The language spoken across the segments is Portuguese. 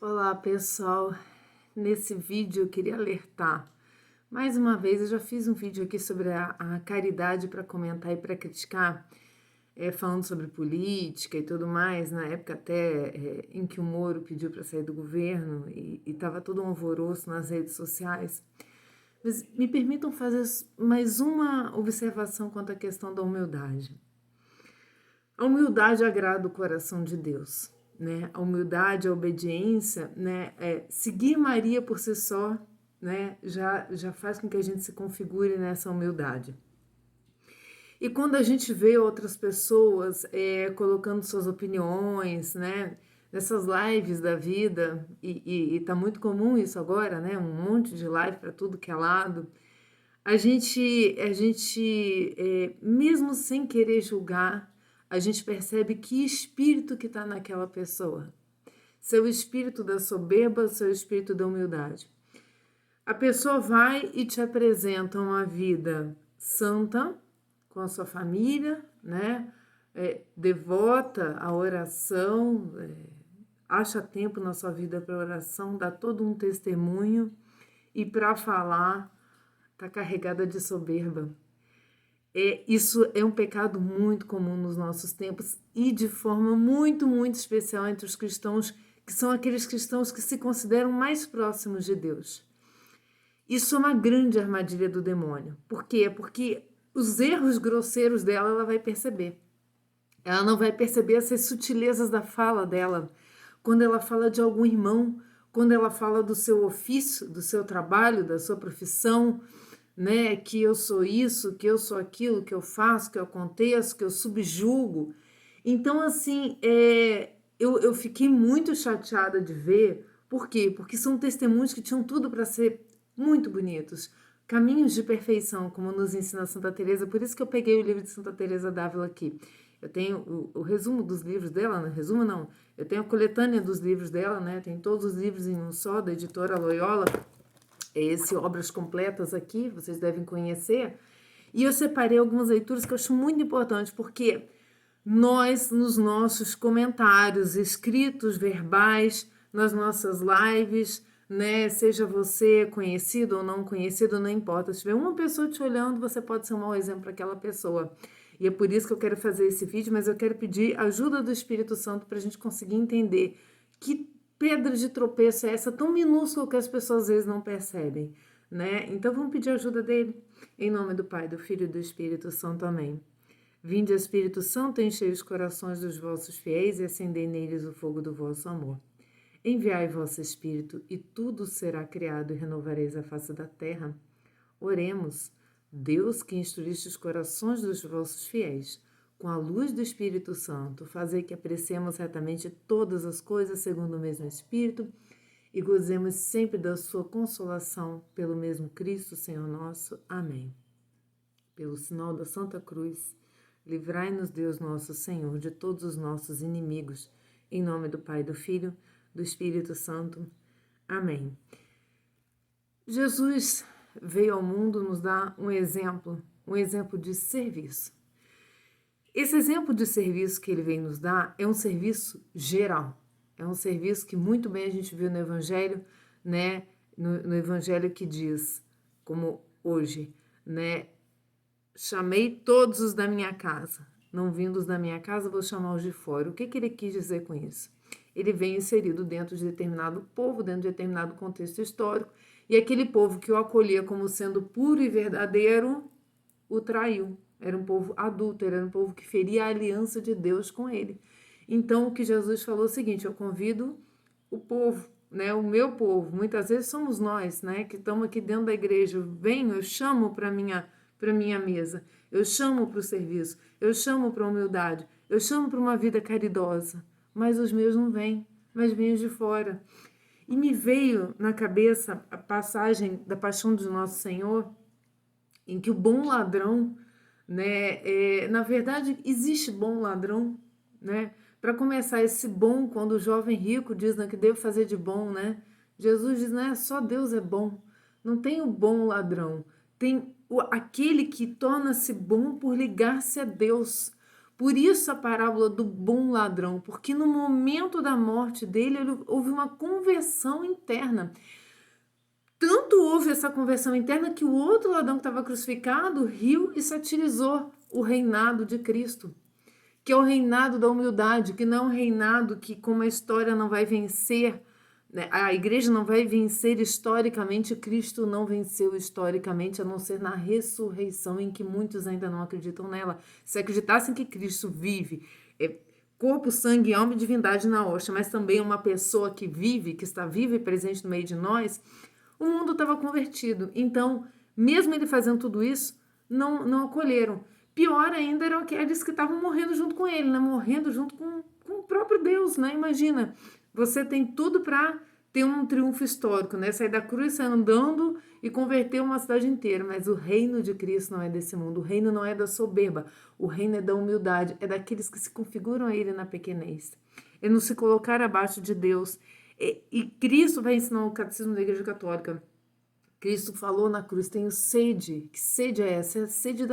Olá pessoal, nesse vídeo eu queria alertar. Mais uma vez, eu já fiz um vídeo aqui sobre a caridade para comentar e para criticar, falando sobre política e tudo mais, na época até em que o Moro pediu para sair do governo e estava todo um alvoroço nas redes sociais. Mas me permitam fazer mais uma observação quanto à questão da humildade. A humildade agrada o coração de Deus, né? A humildade, a obediência, né? Seguir Maria por si só, né? Já faz com que a gente se configure nessa humildade. E quando a gente vê outras pessoas colocando suas opiniões, né? Nessas lives da vida, e tá muito comum isso agora, né? Um monte de live para tudo que é lado. A gente, mesmo sem querer julgar, a gente percebe que espírito que está naquela pessoa. Seu espírito da soberba, seu espírito da humildade. A pessoa vai e te apresenta uma vida santa, com a sua família, né? Devota à oração, acha tempo na sua vida para oração, dá todo um testemunho e para falar está carregada de soberba. Isso é um pecado muito comum nos nossos tempos e de forma muito, muito especial entre os cristãos, que são aqueles cristãos que se consideram mais próximos de Deus. Isso é uma grande armadilha do demônio. Por quê? Porque os erros grosseiros dela ela vai perceber. Ela não vai perceber essas sutilezas da fala dela. Quando ela fala de algum irmão, quando ela fala do seu ofício, do seu trabalho, da sua profissão, né, que eu sou isso, que eu sou aquilo, que eu faço, que eu aconteço, que eu subjugo. Então, assim, eu fiquei muito chateada de ver. Por quê? Porque são testemunhos que tinham tudo para ser muito bonitos. Caminhos de perfeição, como nos ensina Santa Teresa. Por isso que eu peguei o livro de Santa Teresa d'Ávila aqui. Eu tenho o resumo dos livros dela, né? Resumo não, eu tenho a coletânea dos livros dela, né? Tem todos os livros em um só, da editora Loyola. Esse Obras Completas aqui, vocês devem conhecer. E eu separei algumas leituras que eu acho muito importantes, porque nós, nos nossos comentários escritos, verbais, nas nossas lives, né, seja você conhecido ou não conhecido, não importa. Se tiver uma pessoa te olhando, você pode ser um mau exemplo para aquela pessoa. E é por isso que eu quero fazer esse vídeo, mas eu quero pedir ajuda do Espírito Santo para a gente conseguir entender que pedra de tropeço é essa tão minúscula que as pessoas às vezes não percebem, né? Então vamos pedir ajuda dele. Em nome do Pai, do Filho e do Espírito Santo. Amém. Vinde, Espírito Santo, enchei os corações dos vossos fiéis e acendei neles o fogo do vosso amor. Enviai vosso Espírito e tudo será criado e renovareis a face da terra. Oremos. Deus, que instruíste os corações dos vossos fiéis, com a luz do Espírito Santo, fazei que apreciemos retamente todas as coisas segundo o mesmo Espírito e gozemos sempre da sua consolação pelo mesmo Cristo, Senhor nosso. Amém. Pelo sinal da Santa Cruz, livrai-nos, Deus nosso Senhor, de todos os nossos inimigos. Em nome do Pai, do Filho, do Espírito Santo. Amém. Jesus veio ao mundo nos dar um exemplo de serviço. Esse exemplo de serviço que ele vem nos dar é um serviço geral. É um serviço que muito bem a gente viu no Evangelho, né? No Evangelho que diz, como hoje, né? Chamei todos os da minha casa. Não vindos da minha casa, vou chamar os de fora. O que ele quis dizer com isso? Ele vem inserido dentro de determinado povo, dentro de determinado contexto histórico, e aquele povo que o acolhia como sendo puro e verdadeiro, o traiu. Era um povo adúltero, era um povo que feria a aliança de Deus com ele. Então, o que Jesus falou é o seguinte: eu convido o povo, né, o meu povo. Muitas vezes somos nós, né, que estamos aqui dentro da igreja. Venho, eu chamo para minha mesa, eu chamo para o serviço, eu chamo para a humildade, eu chamo para uma vida caridosa. Mas os meus não vêm, mas vêm os de fora. E me veio na cabeça a passagem da Paixão de Nosso Senhor, em que o bom ladrão, né, na verdade existe bom ladrão, né? Para começar, esse bom, quando o jovem rico diz, né, que devo fazer de bom, né? Jesus diz, não é só Deus é bom, não tem o bom ladrão, tem aquele que torna-se bom por ligar-se a Deus, Por isso a parábola do bom ladrão, porque no momento da morte dele houve uma conversão interna. Tanto houve essa conversão interna que o outro ladrão que estava crucificado riu e satirizou o reinado de Cristo, que é o reinado da humildade, que não é um reinado que, como a história não vai vencer, né, a igreja não vai vencer historicamente, Cristo não venceu historicamente, a não ser na ressurreição, em que muitos ainda não acreditam nela. Se acreditassem que Cristo vive, corpo, sangue, alma e divindade na hóstia, mas também é uma pessoa que vive, que está viva e presente no meio de nós, o mundo estava convertido. Então, mesmo ele fazendo tudo isso, não acolheram. Pior ainda eram aqueles que estavam morrendo junto com ele, né? Morrendo junto com o próprio Deus, né? Imagina, você tem tudo para ter um triunfo histórico, né? Sair da cruz, sair andando e converter uma cidade inteira. Mas o reino de Cristo não é desse mundo. O reino não é da soberba. O reino é da humildade. É daqueles que se configuram a ele na pequenez. É não se colocar abaixo de Deus. E Cristo vai ensinar o catecismo da Igreja Católica. Cristo falou na cruz, tenho sede. Que sede é essa? É a sede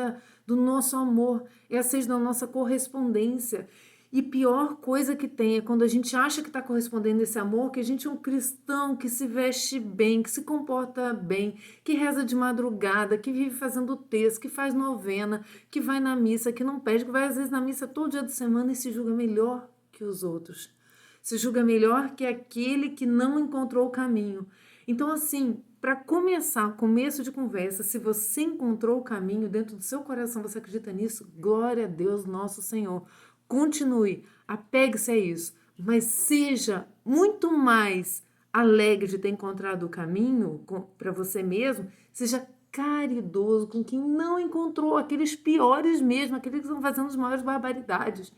do nosso amor, é a sede da nossa correspondência. E pior coisa que tem é quando a gente acha que está correspondendo esse amor, que a gente é um cristão que se veste bem, que se comporta bem, que reza de madrugada, que vive fazendo texto, que faz novena, que vai na missa, que não pede, que vai às vezes na missa todo dia de semana e se julga melhor que os outros. Se julga melhor que aquele que não encontrou o caminho. Então, assim, para começar, começo de conversa, se você encontrou o caminho dentro do seu coração, você acredita nisso? Glória a Deus, nosso Senhor. Continue, apegue-se a isso, mas seja muito mais alegre de ter encontrado o caminho para você mesmo, seja caridoso com quem não encontrou, aqueles piores mesmo, aqueles que estão fazendo as maiores barbaridades.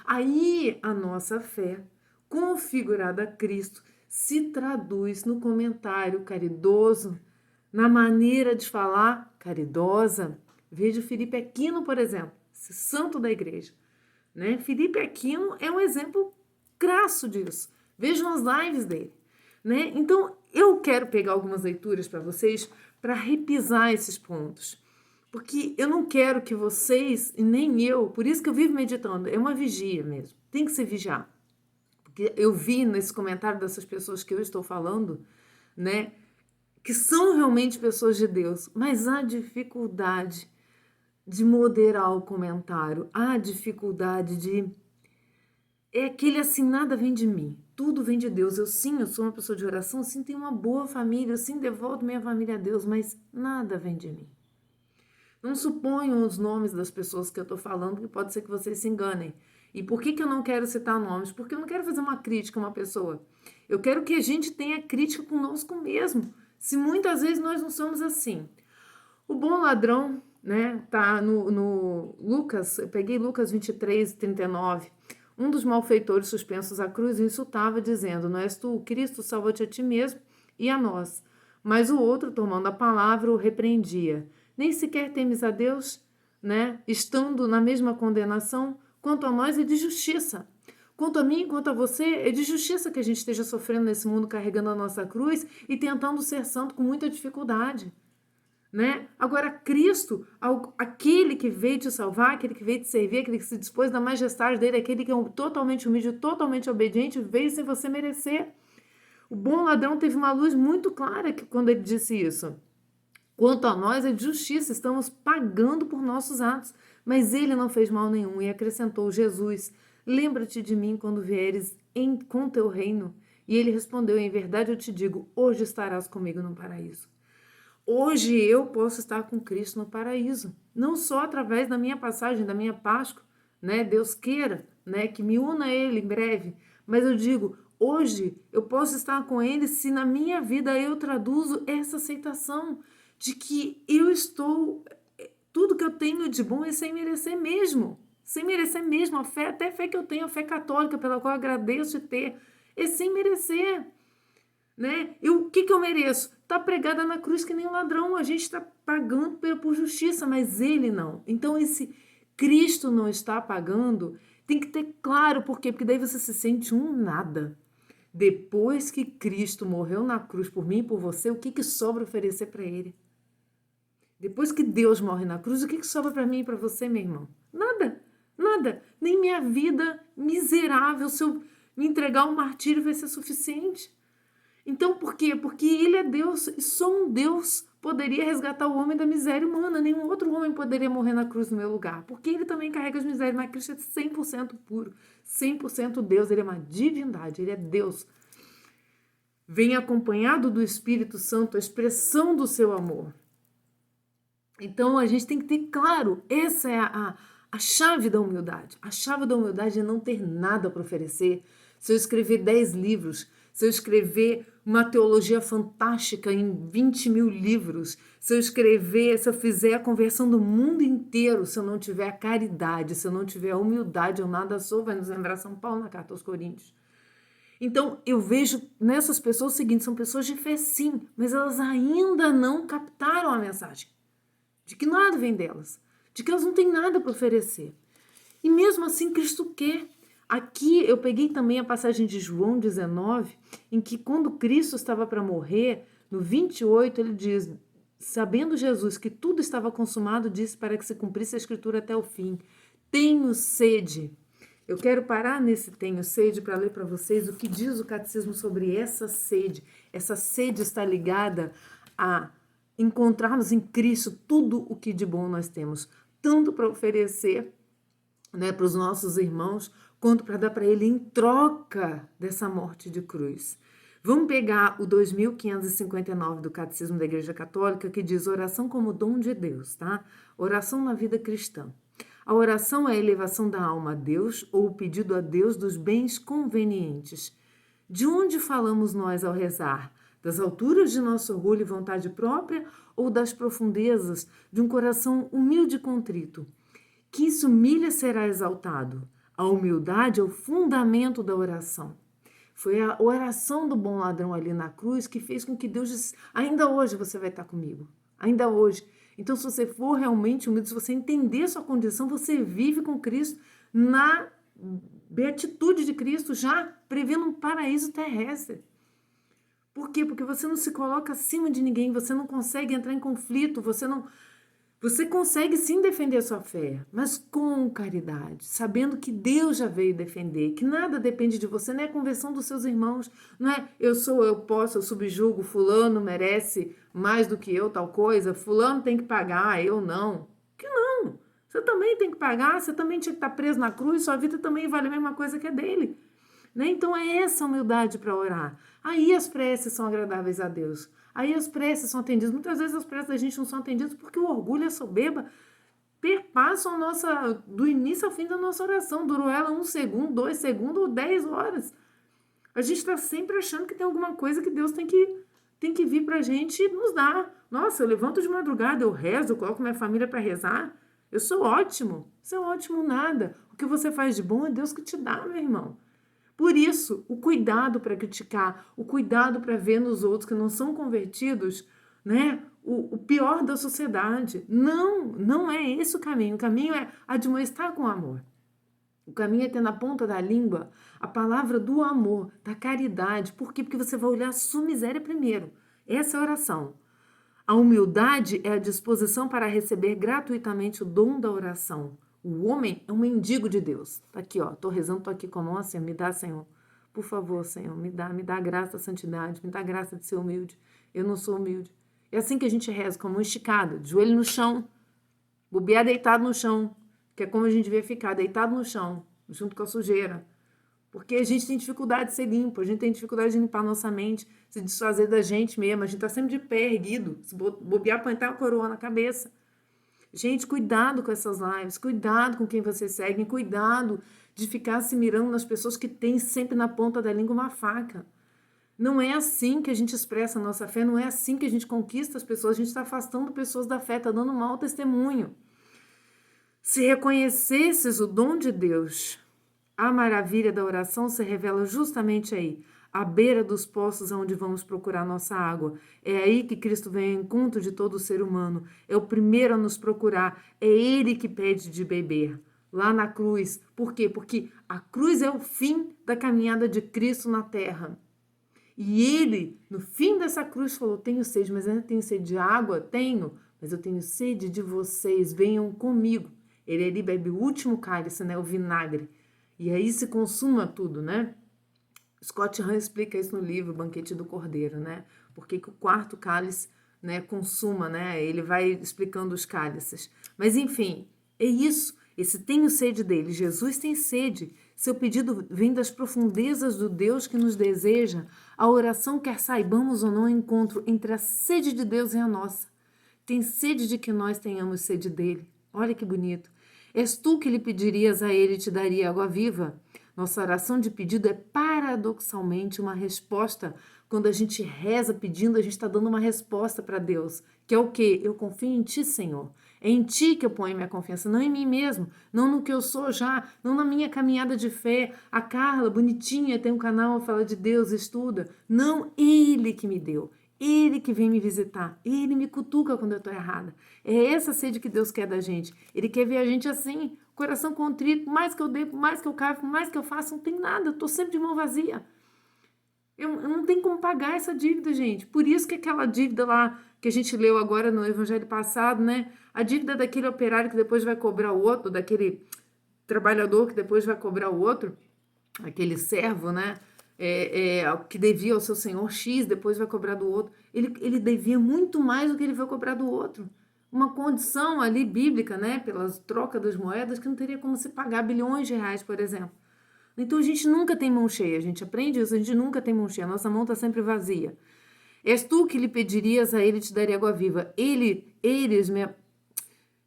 Aí a nossa fé, configurada a Cristo, se traduz no comentário caridoso, na maneira de falar caridosa. Veja Filipe Aquino, por exemplo, esse santo da igreja. Né? Filipe Aquino é um exemplo crasso disso. Vejam as lives dele. Né? Então, eu quero pegar algumas leituras para vocês para repisar esses pontos. Porque eu não quero que vocês, e nem eu, por isso que eu vivo meditando, é uma vigia mesmo, tem que se vigiar. Porque eu vi nesse comentário dessas pessoas que eu estou falando, né, que são realmente pessoas de Deus, mas há dificuldade de moderar o comentário, há dificuldade de... É aquele assim, nada vem de mim, tudo vem de Deus. Eu sou uma pessoa de oração, sim, tenho uma boa família, eu sim devoto minha família a Deus, mas nada vem de mim. Não suponham os nomes das pessoas que eu estou falando, que pode ser que vocês se enganem. E por que eu não quero citar nomes? Porque eu não quero fazer uma crítica a uma pessoa. Eu quero que a gente tenha crítica conosco mesmo. Se muitas vezes nós não somos assim. O bom ladrão, né, tá no Lucas, eu peguei Lucas 23, 39. Um dos malfeitores suspensos à cruz insultava, dizendo: Não és tu o Cristo, salva-te a ti mesmo e a nós. Mas o outro, tomando a palavra, o repreendia. Nem sequer temes a Deus, né? Estando na mesma condenação, quanto a nós é de justiça. Quanto a mim, quanto a você, é de justiça que a gente esteja sofrendo nesse mundo, carregando a nossa cruz e tentando ser santo com muita dificuldade. Né? Agora, Cristo, aquele que veio te salvar, aquele que veio te servir, aquele que se dispôs na majestade dele, aquele que é totalmente humilde, totalmente obediente, veio sem você merecer. O bom ladrão teve uma luz muito clara quando ele disse isso. Quanto a nós, é de justiça, estamos pagando por nossos atos. Mas ele não fez mal nenhum e acrescentou: Jesus, lembra-te de mim quando vieres com teu reino. E ele respondeu: Em verdade eu te digo, hoje estarás comigo no paraíso. Hoje eu posso estar com Cristo no paraíso, não só através da minha passagem, da minha Páscoa, né? Deus queira, né, que me una a Ele em breve, mas eu digo, hoje eu posso estar com Ele se na minha vida eu traduzo essa aceitação de que eu estou, tudo que eu tenho de bom é sem merecer mesmo, a fé, até a fé que eu tenho, a fé católica, pela qual eu agradeço de ter, é sem merecer. Né? O que eu mereço? Tá pregada na cruz que nem um ladrão. A gente está pagando por justiça, mas ele não. Então, esse Cristo não está pagando, tem que ter claro por quê? Porque daí você se sente um nada. Depois que Cristo morreu na cruz por mim e por você, o que sobra oferecer para ele? Depois que Deus morre na cruz, o que sobra para mim e para você, meu irmão? Nada. Nada. Nem minha vida miserável, se eu me entregar ao martírio, vai ser suficiente. Então, por quê? Porque ele é Deus e só um Deus poderia resgatar o homem da miséria humana. Nenhum outro homem poderia morrer na cruz no meu lugar. Porque ele também carrega as misérias, mas Cristo é 100% puro, 100% Deus. Ele é uma divindade, ele é Deus. Vem acompanhado do Espírito Santo a expressão do seu amor. Então, a gente tem que ter claro, essa é a chave da humildade. A chave da humildade é não ter nada para oferecer. Se eu escrever 10 livros, se eu escrever uma teologia fantástica em 20 mil livros, se eu fizer a conversão do mundo inteiro, se eu não tiver a caridade, se eu não tiver a humildade, eu nada sou, vai nos lembrar São Paulo na carta aos Coríntios. Então, eu vejo nessas pessoas o seguinte, são pessoas de fé sim, mas elas ainda não captaram a mensagem de que nada vem delas, de que elas não têm nada para oferecer. E mesmo assim, Cristo quer. Aqui eu peguei também a passagem de João 19, em que quando Cristo estava para morrer, no 28, ele diz, sabendo Jesus que tudo estava consumado, disse para que se cumprisse a Escritura até o fim, tenho sede. Eu quero parar nesse tenho sede para ler para vocês o que diz o catecismo sobre essa sede. Essa sede está ligada a encontrarmos em Cristo tudo o que de bom nós temos, tanto para oferecer, né, para os nossos irmãos, quanto para dar para ele em troca dessa morte de cruz. Vamos pegar o 2559 do Catecismo da Igreja Católica, que diz oração como dom de Deus, tá? Oração na vida cristã. A oração é a elevação da alma a Deus ou o pedido a Deus dos bens convenientes. De onde falamos nós ao rezar? Das alturas de nosso orgulho e vontade própria ou das profundezas de um coração humilde e contrito? Quem se humilha será exaltado. A humildade é o fundamento da oração. Foi a oração do bom ladrão ali na cruz que fez com que Deus disse, ainda hoje você vai estar comigo, ainda hoje. Então, se você for realmente humilde, se você entender sua condição, você vive com Cristo na beatitude de Cristo, já prevendo um paraíso terrestre. Por quê? Porque você não se coloca acima de ninguém, você não consegue entrar em conflito, você consegue sim defender a sua fé, mas com caridade, sabendo que Deus já veio defender, que nada depende de você, não é a conversão dos seus irmãos, não é eu posso, eu subjugo, fulano merece mais do que eu tal coisa, fulano tem que pagar, eu não. Que não, você também tem que pagar, você também tinha que estar preso na cruz, sua vida também vale a mesma coisa que a dele. Né? Então é essa humildade para orar. Aí as preces são agradáveis a Deus. Aí as preces são atendidas. Muitas vezes as preces da gente não são atendidas porque o orgulho e a soberba perpassam do início ao fim da nossa oração. Durou ela 1 segundo, 2 segundos ou 10 horas. A gente está sempre achando que tem alguma coisa que Deus tem que vir para a gente e nos dar. Nossa, eu levanto de madrugada, eu rezo, eu coloco minha família para rezar. Eu sou ótimo. Isso é ótimo nada. O que você faz de bom é Deus que te dá, meu irmão. Por isso, o cuidado para criticar, o cuidado para ver nos outros que não são convertidos, né, o pior da sociedade. Não é esse o caminho. O caminho é admoestar com amor. O caminho é ter na ponta da língua a palavra do amor, da caridade. Por quê? Porque você vai olhar a sua miséria primeiro. Essa é a oração. A humildade é a disposição para receber gratuitamente o dom da oração. O homem é um mendigo de Deus. Tá aqui, ó. Tô rezando, tô aqui com a mão assim. Me dá, Senhor. Por favor, Senhor, me dá a graça da santidade, me dá a graça de ser humilde. Eu não sou humilde. É assim que a gente reza, com a mão esticada, de joelho no chão, bobear deitado no chão, que é como a gente devia ficar, deitado no chão, junto com a sujeira. Porque a gente tem dificuldade de ser limpo, a gente tem dificuldade de limpar a nossa mente, se desfazer da gente mesmo. A gente tá sempre de pé erguido, se bobear, põe até a coroa na cabeça. Gente, cuidado com essas lives, cuidado com quem vocês seguem, cuidado de ficar se mirando nas pessoas que têm sempre na ponta da língua uma faca. Não é assim que a gente expressa a nossa fé, não é assim que a gente conquista as pessoas, a gente está afastando pessoas da fé, está dando mau testemunho. Se reconhecesses o dom de Deus, a maravilha da oração se revela justamente aí, à beira dos poços onde vamos procurar nossa água. É aí que Cristo vem ao encontro de todo ser humano. É o primeiro a nos procurar. É Ele que pede de beber. Lá na cruz. Por quê? Porque a cruz é o fim da caminhada de Cristo na terra. E Ele, no fim dessa cruz, falou, tenho sede, mas ainda tenho sede de água? Tenho, mas eu tenho sede de vocês. Venham comigo. Ele ali bebe o último cálice, né, o vinagre. E aí se consuma tudo, né? Scott Hahn explica isso no livro Banquete do Cordeiro, né? Porque que o quarto cálice, né, consuma, né? Ele vai explicando os cálices. Mas enfim, é isso. Esse tenho sede dele. Jesus tem sede. Seu pedido vem das profundezas do Deus que nos deseja. A oração, quer saibamos ou não, é encontro entre a sede de Deus e a nossa. Tem sede de que nós tenhamos sede dele. Olha que bonito. És tu que lhe pedirias a ele e te daria água viva? Nossa oração de pedido é paradoxalmente uma resposta. Quando a gente reza pedindo, a gente está dando uma resposta para Deus. Que é o quê? Eu confio em ti, Senhor. É em ti que eu ponho minha confiança, não em mim mesmo, não no que eu sou já, não na minha caminhada de fé. A Carla, bonitinha, tem um canal, fala de Deus, estuda. Não, ele que me deu. Ele que vem me visitar, ele me cutuca quando eu estou errada. É essa sede que Deus quer da gente. Ele quer ver a gente assim, coração contrito, mais que eu dei, mais que eu caio, mais que eu faço, não tem nada, eu estou sempre de mão vazia. Eu não tenho como pagar essa dívida, gente. Por isso que aquela dívida lá que a gente leu agora no evangelho passado, né? A dívida daquele operário que depois vai cobrar o outro, daquele trabalhador que depois vai cobrar o outro, aquele servo, né? Que devia ao seu senhor X, depois vai cobrar do outro. Ele devia muito mais do que ele vai cobrar do outro. Uma condição ali bíblica, né? Pelas trocas das moedas, que não teria como se pagar bilhões de reais, por exemplo. Então a gente nunca tem mão cheia, a gente aprende isso, a gente nunca tem mão cheia, a nossa mão está sempre vazia. És tu que lhe pedirias a ele te daria água viva.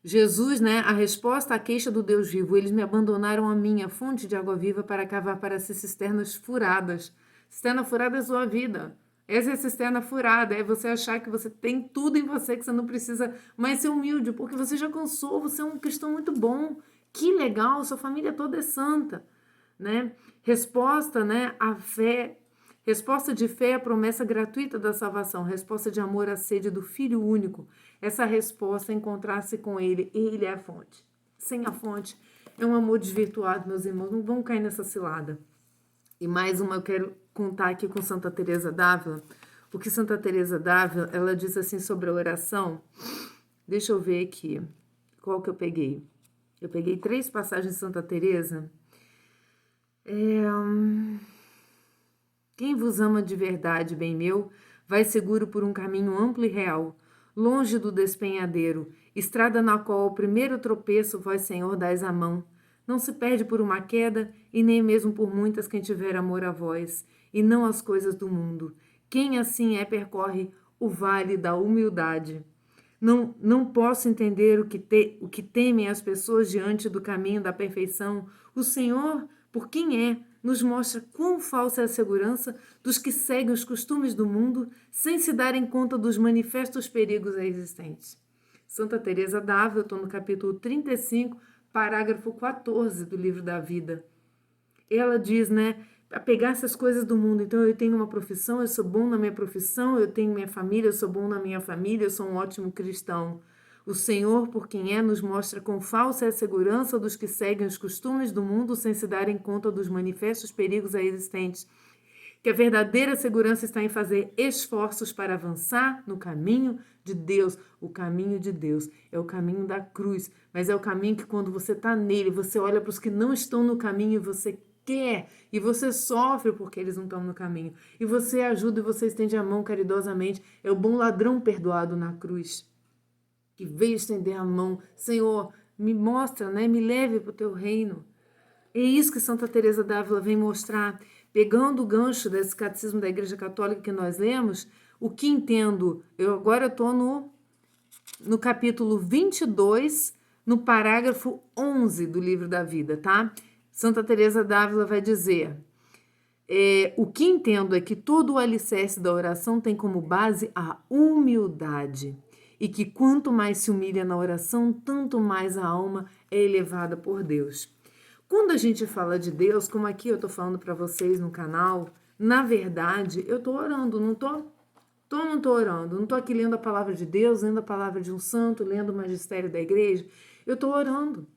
Jesus, né, a resposta à queixa do Deus vivo, eles me abandonaram a minha fonte de água viva para cavar para si cisternas furadas. Cisterna furada é a sua vida. Essa é a cisterna furada, é você achar que você tem tudo em você, que você não precisa mais ser humilde, porque você já cansou, você é um cristão muito bom. Que legal, sua família toda é santa, né? Resposta, né, à fé. Resposta de fé à promessa gratuita da salvação, resposta de amor à sede do Filho único. Essa resposta é encontrar-se com Ele, Ele é a fonte. Sem a fonte é um amor desvirtuado, meus irmãos, não vão cair nessa cilada. E mais uma eu quero contar aqui com Santa Teresa d'Ávila, porque Santa Teresa d'Ávila, ela diz assim sobre a oração. Deixa eu ver aqui, qual que eu peguei? Eu peguei 3 passagens de Santa Teresa. Quem vos ama de verdade, bem meu, vai seguro por um caminho amplo e real, longe do despenhadeiro, estrada na qual ao primeiro tropeço vós, Senhor, dais a mão. Não se perde por uma queda, e nem mesmo por muitas quem tiver amor a vós, e não as coisas do mundo. Quem assim percorre o vale da humildade. Não posso entender o que temem as pessoas diante do caminho da perfeição. O Senhor, por quem nos mostra quão falsa é a segurança dos que seguem os costumes do mundo sem se darem conta dos manifestos perigos existentes. Santa Teresa d'Ávila, eu estou no capítulo 35, parágrafo 14 do livro da vida. Ela diz, né, a pegar essas coisas do mundo. Então, eu tenho uma profissão, eu sou bom na minha profissão, eu tenho minha família, eu sou bom na minha família, eu sou um ótimo cristão. O Senhor, por quem nos mostra quão falsa é a segurança dos que seguem os costumes do mundo sem se darem conta dos manifestos perigos existentes. Que a verdadeira segurança está em fazer esforços para avançar no caminho de Deus. O caminho de Deus é o caminho da cruz, mas é o caminho que quando você está nele, você olha para os que não estão no caminho e você quer, e você sofre porque eles não estão no caminho, e você ajuda e você estende a mão caridosamente. É o bom ladrão perdoado na cruz, que veio estender a mão. Senhor, me mostra, né? Me leve para o teu reino. É isso que Santa Teresa d'Ávila vem mostrar, pegando o gancho desse catecismo da Igreja Católica que nós lemos. O que entendo, eu agora estou no capítulo 22, no parágrafo 11 do livro da vida, tá? Santa Teresa d'Ávila vai dizer: o que entendo é que todo o alicerce da oração tem como base a humildade, e que quanto mais se humilha na oração, tanto mais a alma é elevada por Deus. Quando a gente fala de Deus, como aqui eu estou falando para vocês no canal, na verdade, eu estou orando, não estou orando, não estou aqui lendo a palavra de Deus, lendo a palavra de um santo, lendo o magistério da igreja, eu estou orando.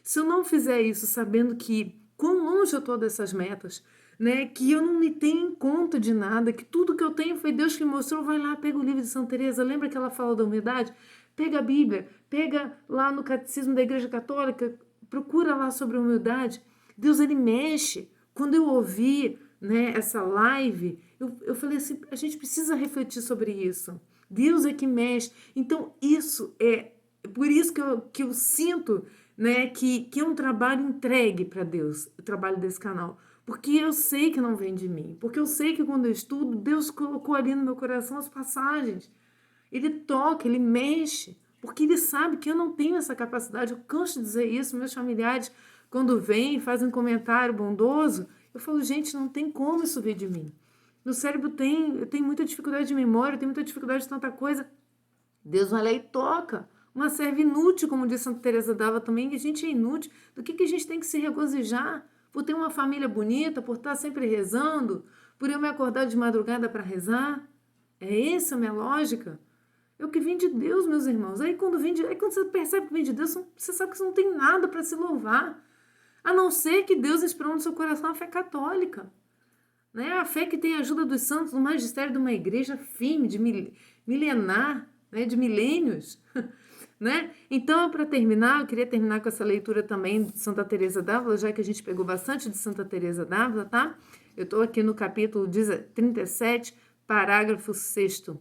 Se eu não fizer isso sabendo que quão longe eu estou dessas metas, né, que eu não me tenho em conta de nada, que tudo que eu tenho foi Deus que mostrou, vai lá, pega o livro de Santa Teresa, lembra que ela fala da humildade? Pega a Bíblia, pega lá no Catecismo da Igreja Católica, procura lá sobre a humildade. Deus, ele mexe. Quando eu ouvi, né, essa live, eu falei assim, a gente precisa refletir sobre isso. Deus é que mexe. Então, isso é por isso que eu sinto, né, que é um trabalho entregue para Deus, o trabalho desse canal. Porque eu sei que não vem de mim. Porque eu sei que quando eu estudo, Deus colocou ali no meu coração as passagens. Ele toca, ele mexe. Porque ele sabe que eu não tenho essa capacidade. Eu canso de dizer isso. Meus familiares, quando vêm e fazem um comentário bondoso, eu falo, gente, não tem como isso vir de mim. Meu cérebro eu tenho muita dificuldade de memória, eu tenho muita dificuldade de tanta coisa. Deus vai lá e toca. Uma serva inútil, como disse Santa Teresa d'Ávila também, que a gente é inútil. Do que a gente tem que se regozijar? Por ter uma família bonita, por estar sempre rezando, por eu me acordar de madrugada para rezar? É essa a minha lógica? É o que vem de Deus, meus irmãos. Aí quando você percebe que vem de Deus, você sabe que você não tem nada para se louvar. A não ser que Deus inspirou no seu coração a fé católica. Né? A fé que tem a ajuda dos santos, do magistério de uma igreja firme, de milenar, né? De milênios. Né? Então, para terminar, eu queria terminar com essa leitura também de Santa Teresa d'Ávila, já que a gente pegou bastante de Santa Teresa d'Ávila, tá? Eu estou aqui no capítulo 37, parágrafo 6º.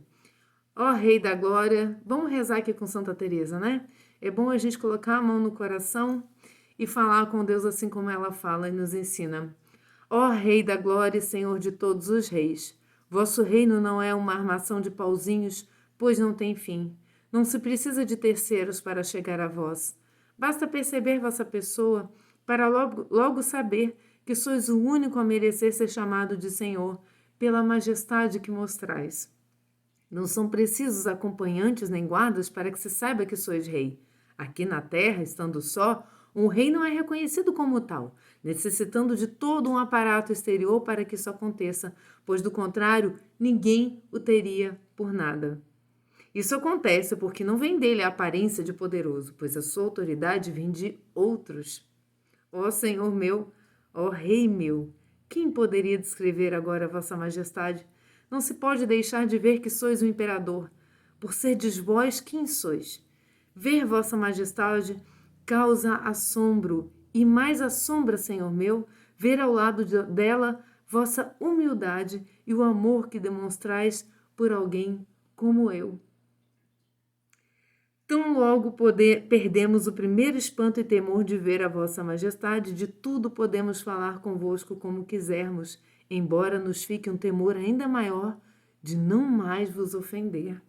Ó Rei da Glória, vamos rezar aqui com Santa Teresa, né? É bom a gente colocar a mão no coração e falar com Deus assim como ela fala e nos ensina. Ó Rei da Glória e Senhor de todos os reis, vosso reino não é uma armação de pauzinhos, pois não tem fim. Não se precisa de terceiros para chegar a vós. Basta perceber vossa pessoa para logo saber que sois o único a merecer ser chamado de Senhor, pela majestade que mostrais. Não são precisos acompanhantes nem guardas para que se saiba que sois rei. Aqui na terra, estando só, um rei não é reconhecido como tal, necessitando de todo um aparato exterior para que isso aconteça, pois do contrário, ninguém o teria por nada. Isso acontece porque não vem dele a aparência de poderoso, pois a sua autoridade vem de outros. Ó Senhor meu, ó Rei meu, quem poderia descrever agora vossa majestade? Não se pode deixar de ver que sois o imperador. Por serdes vós quem sois? Ver vossa majestade causa assombro, e mais assombra, Senhor meu, ver ao lado dela vossa humildade e o amor que demonstrais por alguém como eu. Tão logo perdemos o primeiro espanto e temor de ver a vossa majestade, de tudo podemos falar convosco como quisermos, embora nos fique um temor ainda maior de não mais vos ofender.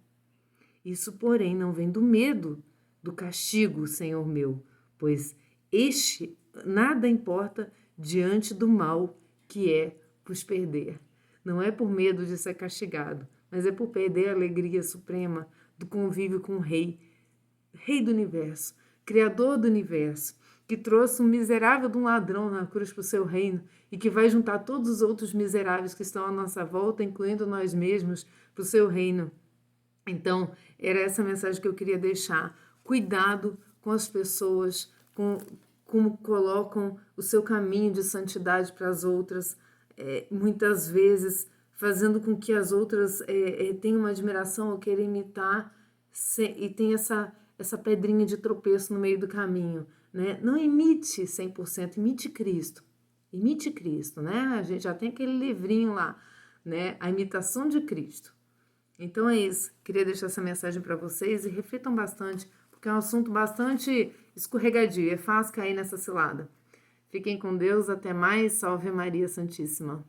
Isso, porém, não vem do medo, do castigo, Senhor meu, pois este nada importa diante do mal que é vos perder. Não é por medo de ser castigado, mas é por perder a alegria suprema do convívio com o Rei, Rei do universo, Criador do universo, que trouxe um miserável de um ladrão na cruz para o seu reino e que vai juntar todos os outros miseráveis que estão à nossa volta, incluindo nós mesmos, para o seu reino. Então, era essa mensagem que eu queria deixar. Cuidado com as pessoas, como colocam o seu caminho de santidade para as outras, muitas vezes fazendo com que as outras tenham uma admiração ou queiram imitar, e tem essa pedrinha de tropeço no meio do caminho, né? Não imite 100%, imite Cristo. Imite Cristo, né? A gente já tem aquele livrinho lá, né? A imitação de Cristo. Então é isso. Queria deixar essa mensagem para vocês e reflitam bastante, porque é um assunto bastante escorregadio, é fácil cair nessa cilada. Fiquem com Deus, até mais, salve Maria Santíssima.